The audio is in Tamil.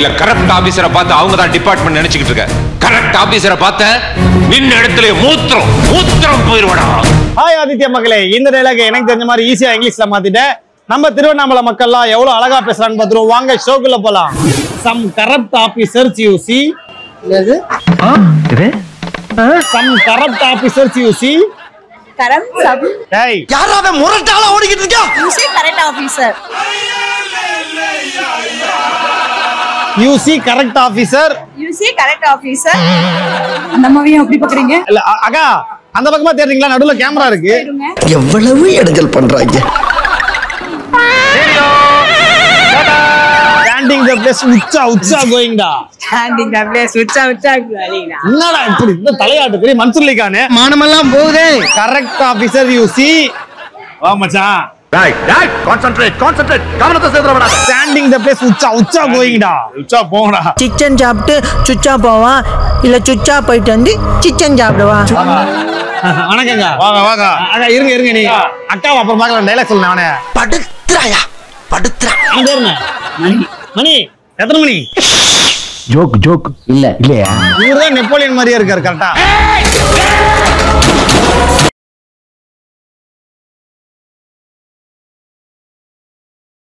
இல்ல கரெக்ட் ஆபீசரை பார்த்து அவங்க தான் டிபார்ட்மெண்ட் நினைச்சிட்டு இருக்க. கரெக்ட் ஆபீசரை பார்த்த நின்ன இடத்துல மூத்திரம் போயிடுவாடா. ஹாய் ஆதித்யா மக்களே, இந்த டயலாக் எனக்கு தெரிஞ்ச மாதிரி ஈஸியா இங்கிலீஷ்ல மாத்திட்டேன். நம்ம திருவண்ணாமலை மக்கள்லாம் எவ்வளவு அழகா பேசுறான்னு பாத்துருவோம். வாங்க ஷோக்குள்ள போலாம். Some corrupt officers you see. என்னது இது? Some corrupt officers you see. Corrupt sub. டேய் யாராவது முரட்டால ஓடிக்கிட்டு இருக்கா? You see correct officer. You see correct officer. You see correct officer. நம்மவையும் அப்படி பாக்குறீங்க? இல்ல அக்கா, அந்த பக்கமா தேடுறீங்களா? நடுவுல கேமரா இருக்கு. எவ்வளவு எடுக்கல் பண்றாங்க. ஸ்டாண்டிங் தி பிளேஸ் உச்சா கோயிங்டா. ஸ்டாண்டிங் தி பிளேஸ் உச்சா கோயிங்டா. என்னடா இப்படி இந்த தலையாட்டு பெரிய மன்சூர் அலிகானே மானமெல்லாம் போகுதே. Correct officer you C. வா மச்சான். டேய் கான்சென்ட்ரேட் கவனத்தை செலுத்துறடா. ஸ்டாண்டிங் தி பிளேஸ் உச்சா கோயிங்டா. உச்சா போங்கடா. சிக்கன் சாப்பிட்டு சுச்சா போவான், இல்ல சுச்சா போயிட்டு வந்து சிக்கன் சாப்பிடுவான். வணக்கங்க. வாங்க அக்கா இருங்க நீ அக்காவை அப்புறம் பார்க்கலாம். டைலாக் சொல்லுங்க. அவனே படுத்துறாயா படுத்துறா. அவன் பேர் என்ன? மணி எத்தனை மணி? ஜோக் இல்லையா? இவர்தான் நெப்போலியன் மாதிரியே இருக்காரு. கரெக்டா